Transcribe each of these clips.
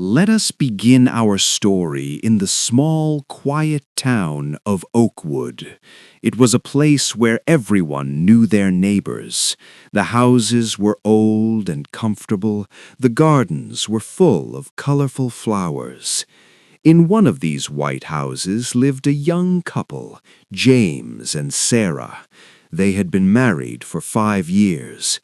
Let us begin our story in the small, quiet town of Oakwood. It was a place where everyone knew their neighbors. The houses were old and comfortable. The gardens were full of colorful flowers. In one of these white houses lived a young couple, James and Sarah. They had been married for 5 years.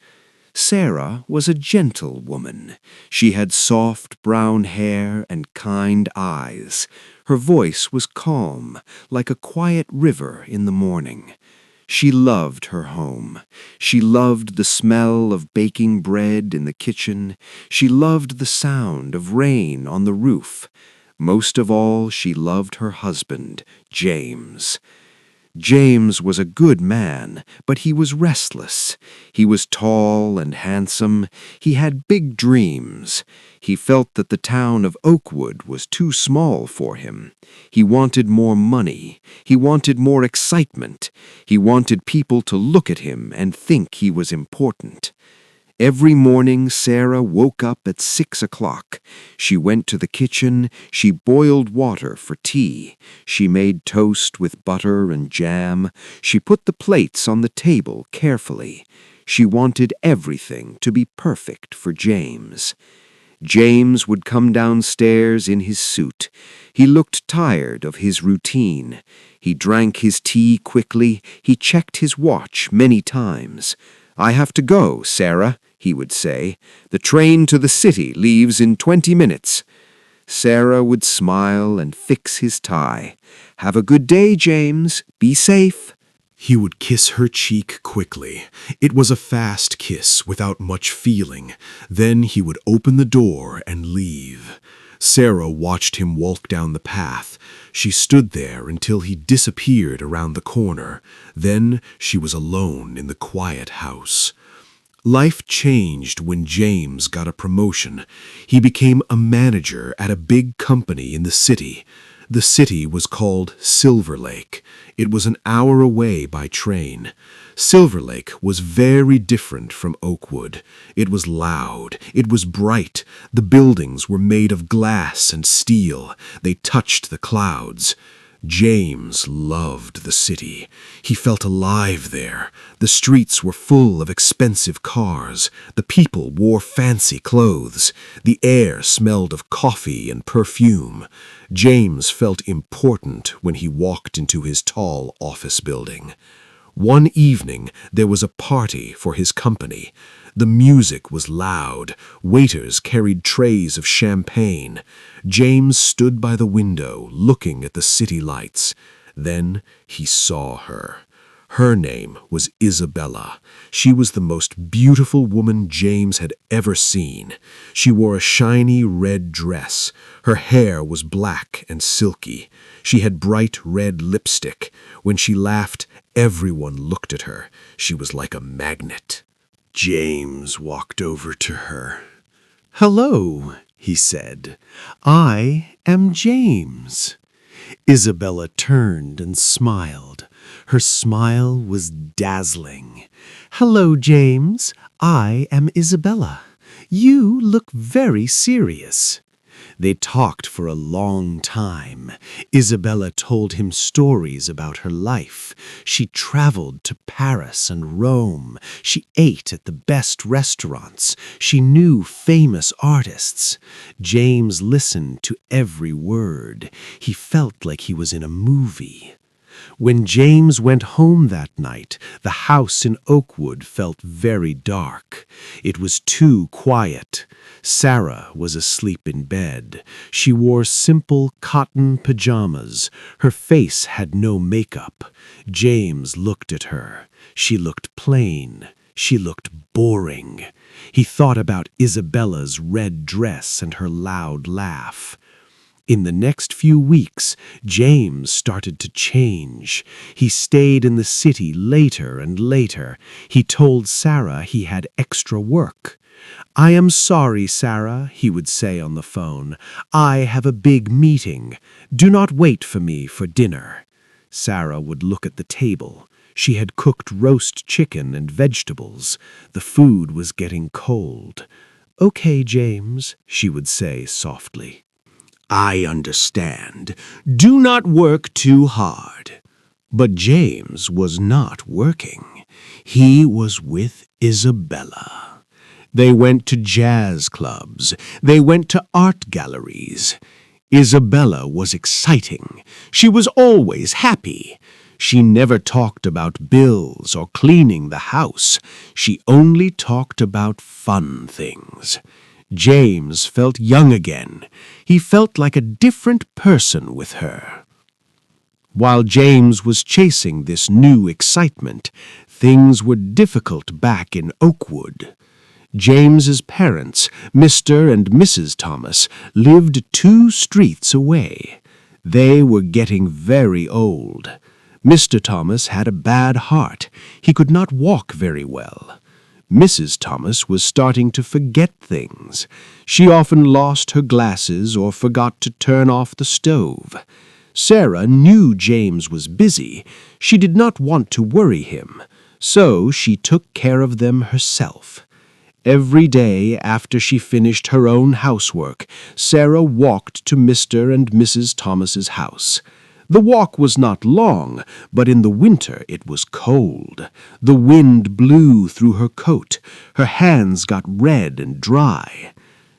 Sarah was a gentle woman. She had soft brown hair and kind eyes. Her voice was calm, like a quiet river in the morning. She loved her home. She loved the smell of baking bread in the kitchen. She loved the sound of rain on the roof. Most of all, she loved her husband, James. James was a good man, but he was restless. He was tall and handsome. He had big dreams. He felt that the town of Oakwood was too small for him. He wanted more money. He wanted more excitement. He wanted people to look at him and think he was important. Every morning, Sarah woke up at 6 o'clock. She went to the kitchen. She boiled water for tea. She made toast with butter and jam. She put the plates on the table carefully. She wanted everything to be perfect for James. James would come downstairs in his suit. He looked tired of his routine. He drank his tea quickly. He checked his watch many times. "I have to go, Sarah," he would say. "The train to the city leaves in 20 minutes. Sarah would smile and fix his tie. "Have a good day, James. Be safe." He would kiss her cheek quickly. It was a fast kiss without much feeling. Then he would open the door and leave. Sarah watched him walk down the path. She stood there until he disappeared around the corner. Then she was alone in the quiet house. Life changed when James got a promotion. He became a manager at a big company in the city. The city was called Silver Lake. It was an hour away by train. Silver Lake was very different from Oakwood. It was loud. It was bright. The buildings were made of glass and steel. They touched the clouds. James loved the city. He felt alive there. The streets were full of expensive cars. The people wore fancy clothes. The air smelled of coffee and perfume. James felt important when he walked into his tall office building. One evening, there was a party for his company. The music was loud. Waiters carried trays of champagne. James stood by the window, looking at the city lights. Then he saw her. Her name was Isabella. She was the most beautiful woman James had ever seen. She wore a shiny red dress. Her hair was black and silky. She had bright red lipstick. When she laughed, everyone looked at her. She was like a magnet. James walked over to her. "Hello," he said. "I am James." Isabella turned and smiled. Her smile was dazzling. "Hello, James. I am Isabella. You look very serious." They talked for a long time. Isabella told him stories about her life. She traveled to Paris and Rome. She ate at the best restaurants. She knew famous artists. James listened to every word. He felt like he was in a movie. When James went home that night, the house in Oakwood felt very dark. It was too quiet. Sarah was asleep in bed. She wore simple cotton pajamas. Her face had no makeup. James looked at her. She looked plain. She looked boring. He thought about Isabella's red dress and her loud laugh. In the next few weeks, James started to change. He stayed in the city later and later. He told Sarah he had extra work. "I am sorry, Sarah," he would say on the phone. "I have a big meeting. Do not wait for me for dinner." Sarah would look at the table. She had cooked roast chicken and vegetables. The food was getting cold. "Okay, James," she would say softly. "I understand. Do not work too hard." But James was not working. He was with Isabella. They went to jazz clubs. They went to art galleries. Isabella was exciting. She was always happy. She never talked about bills or cleaning the house. She only talked about fun things. James felt young again. He felt like a different person with her. While James was chasing this new excitement, things were difficult back in Oakwood. James's parents, Mr. and Mrs. Thomas, lived 2 streets away. They were getting very old. Mr. Thomas had a bad heart. He could not walk very well. Mrs. Thomas was starting to forget things. She often lost her glasses or forgot to turn off the stove. Sarah knew James was busy. She did not want to worry him, so she took care of them herself. Every day after she finished her own housework, Sarah walked to Mr. and Mrs. Thomas's house. The walk was not long, but in the winter it was cold. The wind blew through her coat. Her hands got red and dry.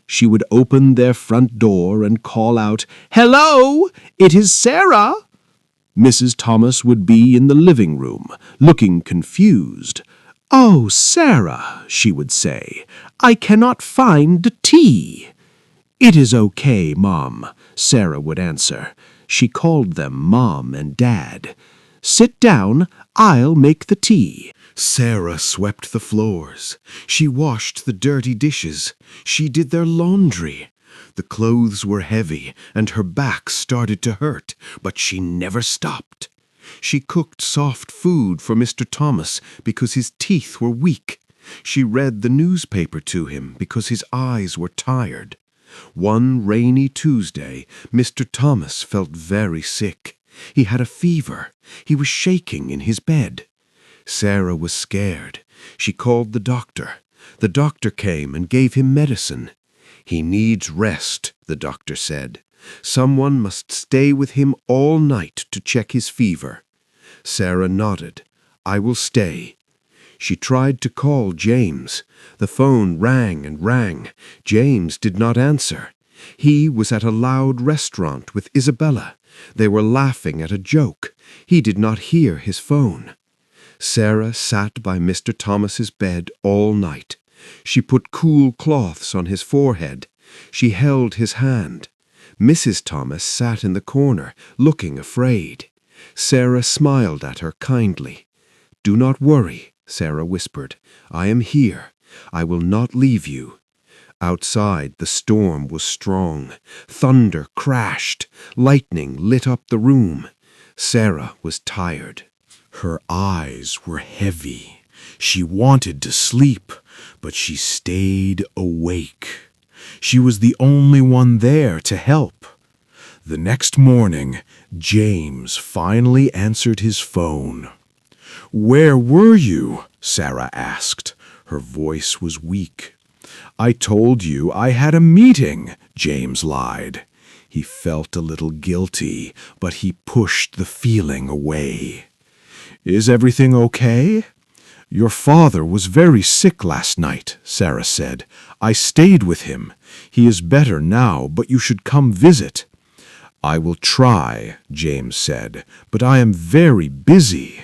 She would open their front door and call out, "Hello, it is Sarah." Mrs. Thomas would be in the living room, looking confused. "Oh, Sarah," she would say, "I cannot find the tea." "It is okay, Mom," Sarah would answer. She called them Mom and Dad. "Sit down, I'll make the tea." Sarah swept the floors. She washed the dirty dishes. She did their laundry. The clothes were heavy, and her back started to hurt, but she never stopped. She cooked soft food for Mr. Thomas because his teeth were weak. She read the newspaper to him because his eyes were tired. One rainy Tuesday, Mr. Thomas felt very sick. He had a fever. He was shaking in his bed. Sarah was scared. She called the doctor. The doctor came and gave him medicine. "He needs rest," the doctor said. "Someone must stay with him all night to check his fever." Sarah nodded. "I will stay." She tried to call James. The phone rang and rang. James did not answer. He was at a loud restaurant with Isabella. They were laughing at a joke. He did not hear his phone. Sarah sat by Mr. Thomas's bed all night. She put cool cloths on his forehead. She held his hand. Mrs. Thomas sat in the corner, looking afraid. Sarah smiled at her kindly. "Do not worry," Sarah whispered. "I am here. I will not leave you." Outside, the storm was strong. Thunder crashed. Lightning lit up the room. Sarah was tired. Her eyes were heavy. She wanted to sleep, but she stayed awake. She was the only one there to help. The next morning, James finally answered his phone. "Where were you?" Sarah asked. Her voice was weak. "I told you I had a meeting," James lied. He felt a little guilty, but he pushed the feeling away. "Is everything okay?" "Your father was very sick last night," Sarah said. "I stayed with him. He is better now, but you should come visit." "I will try," James said, "but I am very busy."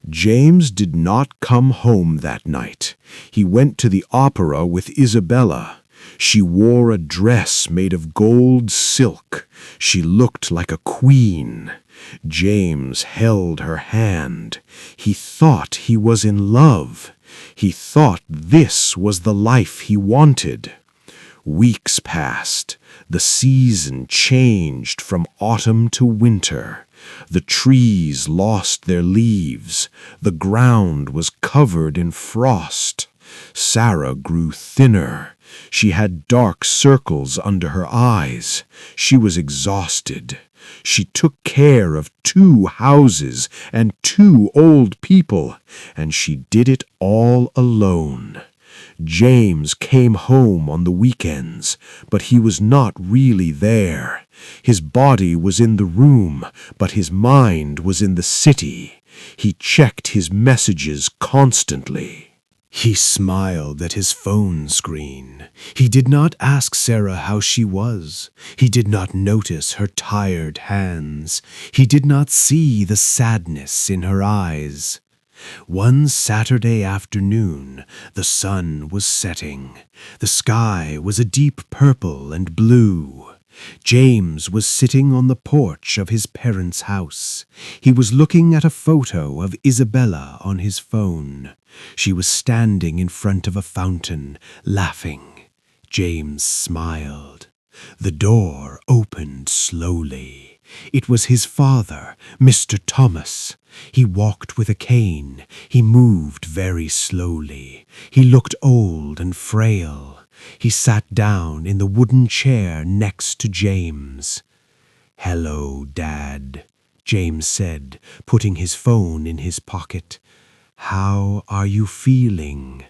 James did not come home that night. He went to the opera with Isabella. She wore a dress made of gold silk. She looked like a queen. James held her hand. He thought he was in love. He thought this was the life he wanted. Weeks passed. The season changed from autumn to winter. The trees lost their leaves. The ground was covered in frost. Sarah grew thinner. She had dark circles under her eyes. She was exhausted. She took care of 2 houses and 2 old people, and she did it all alone. James came home on the weekends, but he was not really there. His body was in the room, but his mind was in the city. He checked his messages constantly. He smiled at his phone screen. He did not ask Sarah how she was. He did not notice her tired hands. He did not see the sadness in her eyes. One Saturday afternoon, the sun was setting. The sky was a deep purple and blue. James was sitting on the porch of his parents' house. He was looking at a photo of Isabella on his phone. She was standing in front of a fountain, laughing. James smiled. The door opened slowly. It was his father, Mr. Thomas. He walked with a cane. He moved very slowly. He looked old and frail. He sat down in the wooden chair next to James. "Hello, Dad," James said, putting his phone in his pocket. "How are you feeling?"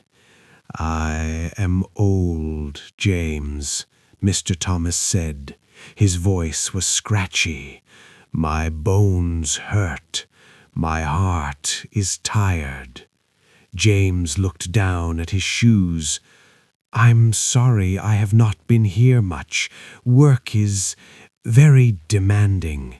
"I am old, James," Mr. Thomas said. His voice was scratchy. "My bones hurt. My heart is tired." James looked down at his shoes. "I'm sorry I have not been here much. Work is very demanding."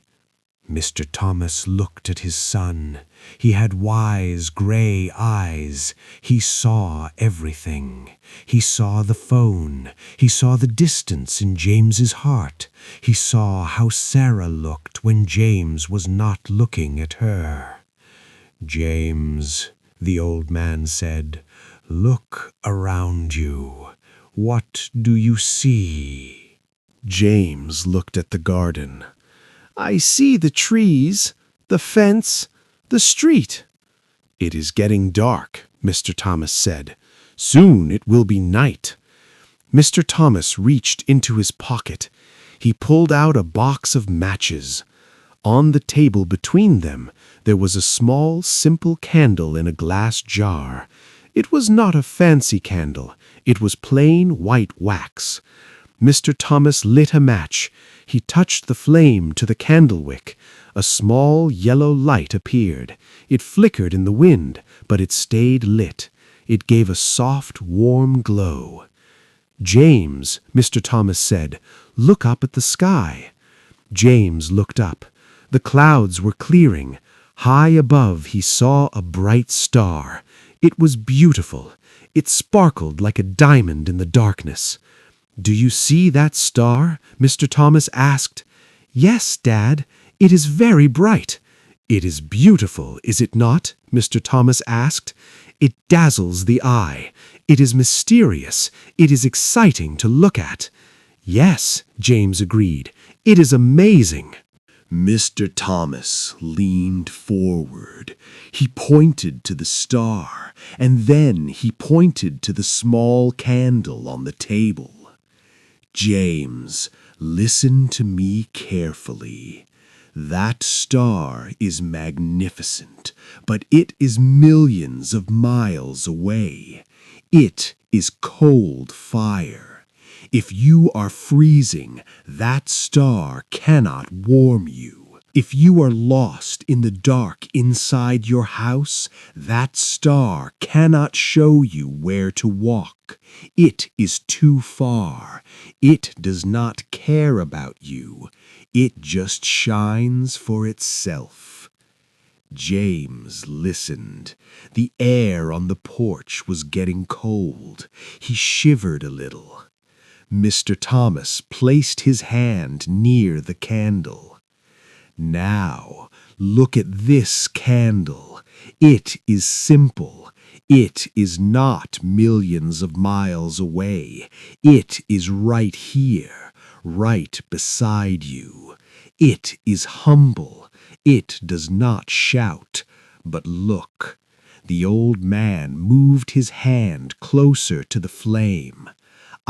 Mr. Thomas looked at his son. He had wise gray eyes. He saw everything. He saw the phone. He saw the distance in James's heart. He saw how Sarah looked when James was not looking at her. "James," the old man said, "look around you. What do you see?" James looked at the garden. "I see the trees, the fence, the street." "It is getting dark," Mr. Thomas said. "Soon it will be night." Mr. Thomas reached into his pocket. He pulled out a box of matches. On the table between them, there was a small, simple candle in a glass jar. It was not a fancy candle. It was plain white wax. Mr. Thomas lit a match. He touched the flame to the candle wick. A small yellow light appeared. It flickered in the wind, but it stayed lit. It gave a soft, warm glow. "James," Mr. Thomas said, "look up at the sky." James looked up. The clouds were clearing. High above he saw a bright star. It was beautiful. It sparkled like a diamond in the darkness. "Do you see that star?" Mr. Thomas asked. "Yes, Dad. It is very bright." "It is beautiful, is it not?" Mr. Thomas asked. "It dazzles the eye. It is mysterious. It is exciting to look at." "Yes," James agreed. "It is amazing." Mr. Thomas leaned forward. He pointed to the star, and then he pointed to the small candle on the table. "James, listen to me carefully. That star is magnificent, but it is millions of miles away. It is cold fire. If you are freezing, that star cannot warm you. If you are lost in the dark inside your house, that star cannot show you where to walk. It is too far. It does not care about you. It just shines for itself." James listened. The air on the porch was getting cold. He shivered a little. Mr. Thomas placed his hand near the candle. "Now, look at this candle. It is simple. It is not millions of miles away. It is right here, right beside you. It is humble. It does not shout. But look." The old man moved his hand closer to the flame.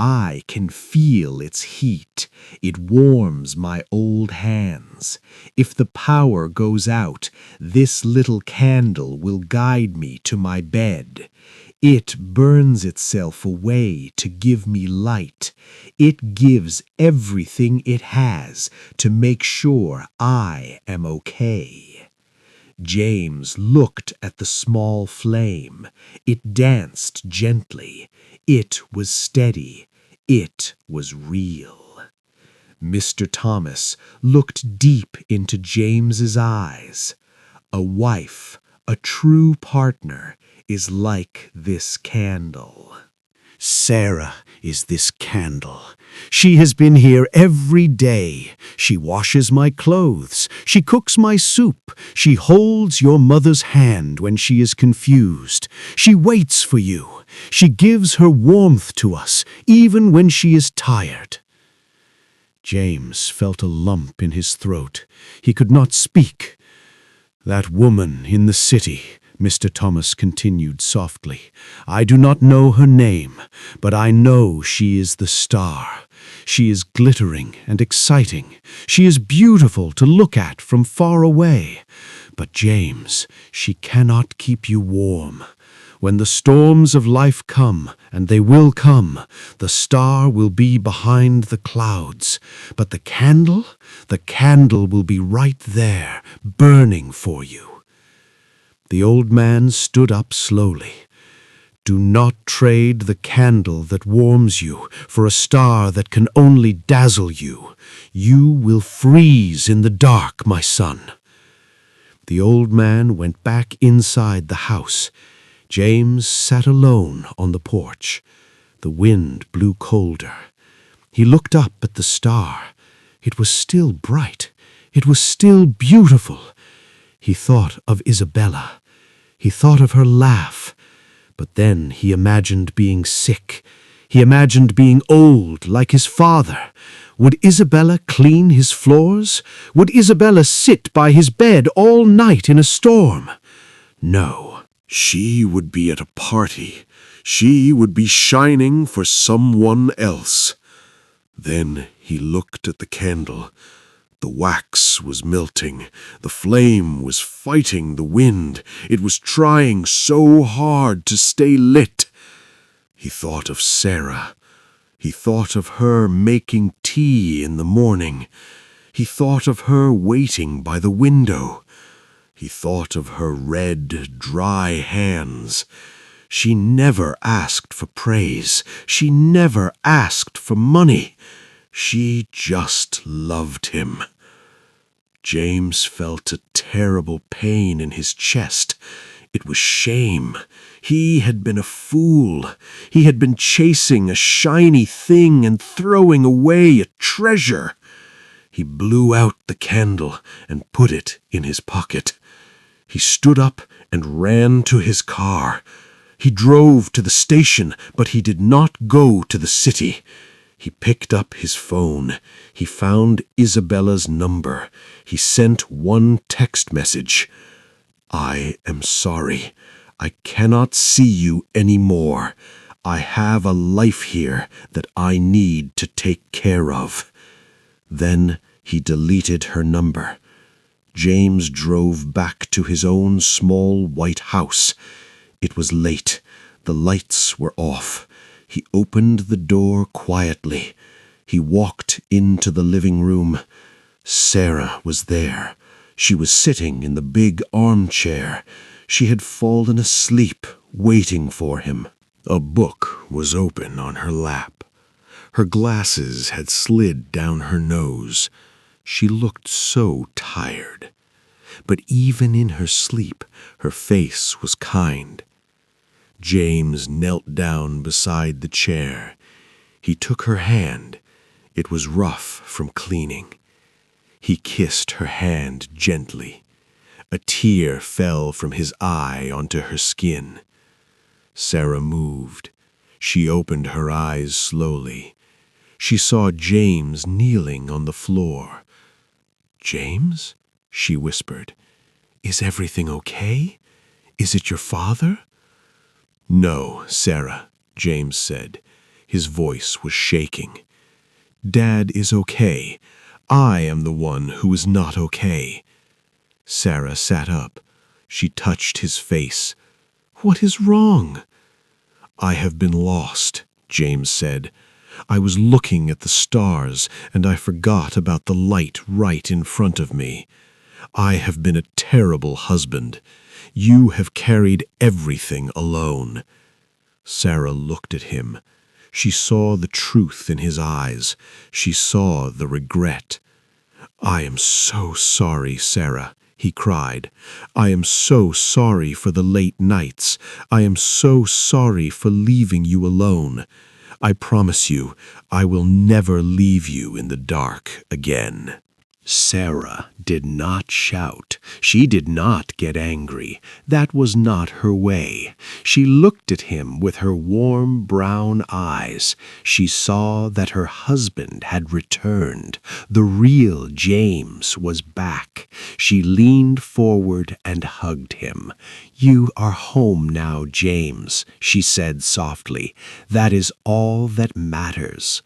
I can feel its heat. It warms my old hands. If the power goes out, this little candle will guide me to my bed. It burns itself away to give me light. It gives everything it has to make sure I am okay. James looked at the small flame. It danced gently. It was steady. It was real. Mr. Thomas looked deep into James's eyes. A wife, a true partner, is like this candle. Sarah is this candle. She has been here every day. She washes my clothes. She cooks my soup. She holds your mother's hand when she is confused. She waits for you. She gives her warmth to us, even when she is tired. James felt a lump in his throat. He could not speak. That woman in the city, Mr. Thomas continued softly. I do not know her name, but I know she is the star. She is glittering and exciting. She is beautiful to look at from far away. But James, she cannot keep you warm. When the storms of life come, and they will come, the star will be behind the clouds. But the candle will be right there, burning for you. The old man stood up slowly. Do not trade the candle that warms you for a star that can only dazzle you. You will freeze in the dark, my son. The old man went back inside the house. James sat alone on the porch. The wind blew colder. He looked up at the star. It was still bright. It was still beautiful. He thought of Isabella. He thought of her laugh. But then he imagined being sick. He imagined being old like his father. Would Isabella clean his floors? Would Isabella sit by his bed all night in a storm? No. She would be at a party. She would be shining for someone else. Then he looked at the candle. The wax was melting. The flame was fighting the wind. It was trying so hard to stay lit. He thought of Sarah. He thought of her making tea in the morning. He thought of her waiting by the window. He thought of her red, dry hands. She never asked for praise. She never asked for money. She just loved him. James felt a terrible pain in his chest. It was shame. He had been a fool. He had been chasing a shiny thing and throwing away a treasure. He blew out the candle and put it in his pocket. He stood up and ran to his car. He drove to the station, but he did not go to the city. He picked up his phone. He found Isabella's number. He sent one text message. I am sorry. I cannot see you anymore. I have a life here that I need to take care of. Then he deleted her number. James drove back to his own small white house. It was late. The lights were off. He opened the door quietly. He walked into the living room. Sarah was there. She was sitting in the big armchair. She had fallen asleep, waiting for him. A book was open on her lap. Her glasses had slid down her nose. She looked so tired. But even in her sleep, her face was kind. James knelt down beside the chair. He took her hand. It was rough from cleaning. He kissed her hand gently. A tear fell from his eye onto her skin. Sarah moved. She opened her eyes slowly. She saw James kneeling on the floor. James? She whispered. Is everything okay? Is it your father? No, Sarah, James said. His voice was shaking. "Dad is okay. I am the one who is not okay." Sarah sat up. She touched his face. "What is wrong?" "I have been lost," James said. "I was looking at the stars, and I forgot about the light right in front of me. I have been a terrible husband. You have carried everything alone." Sarah looked at him. She saw the truth in his eyes. She saw the regret. "I am so sorry, Sarah," he cried. "I am so sorry for the late nights. I am so sorry for leaving you alone. I promise you, I will never leave you in the dark again." Sarah did not shout. She did not get angry. That was not her way. She looked at him with her warm brown eyes. She saw that her husband had returned. The real James was back. She leaned forward and hugged him. "You are home now, James," she said softly. "That is all that matters."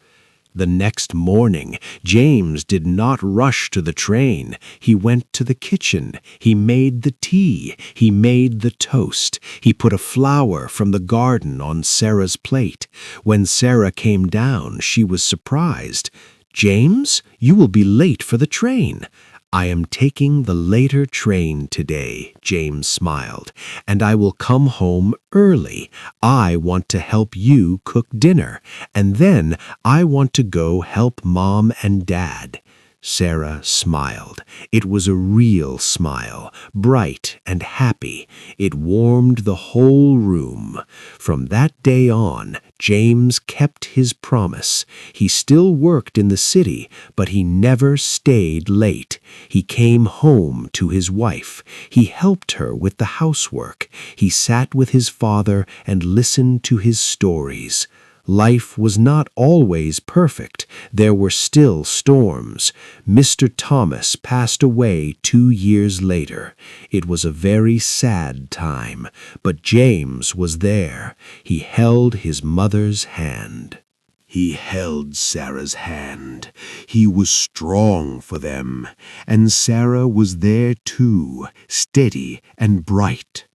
The next morning, James did not rush to the train. He went to the kitchen. He made the tea. He made the toast. He put a flower from the garden on Sarah's plate. When Sarah came down, she was surprised. "James, you will be late for the train." "I am taking the later train today," James smiled, "and I will come home early. I want to help you cook dinner, and then I want to go help Mom and Dad." Sarah smiled. It was a real smile, bright and happy. It warmed the whole room. From that day on, James kept his promise. He still worked in the city, but he never stayed late. He came home to his wife. He helped her with the housework. He sat with his father and listened to his stories. Life was not always perfect. There were still storms. Mr. Thomas passed away 2 years later. It was a very sad time, but James was there. He held his mother's hand. He held Sarah's hand. He was strong for them, and Sarah was there too, steady and bright.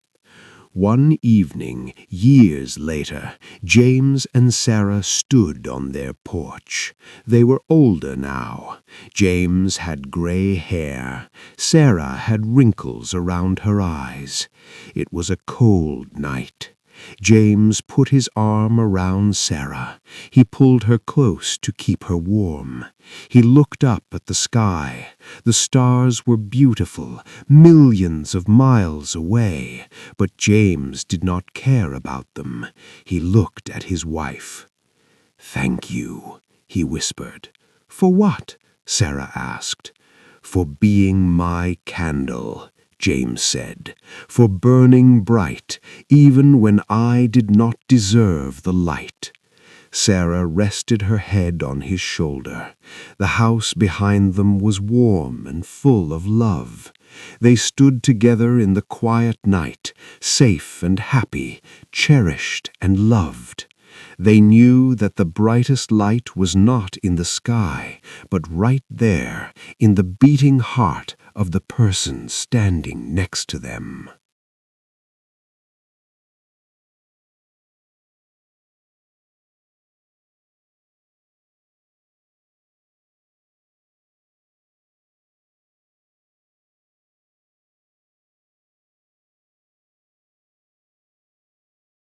One evening, years later, James and Sarah stood on their porch. They were older now. James had gray hair. Sarah had wrinkles around her eyes. It was a cold night. James put his arm around Sarah. He pulled her close to keep her warm. He looked up at the sky. The stars were beautiful, millions of miles away, but James did not care about them. He looked at his wife. "Thank you," he whispered. "For what?" Sarah asked. "For being my candle," James said, "for burning bright, even when I did not deserve the light." Sarah rested her head on his shoulder. The house behind them was warm and full of love. They stood together in the quiet night, safe and happy, cherished and loved. They knew that the brightest light was not in the sky, but right there, in the beating heart of the person standing next to them.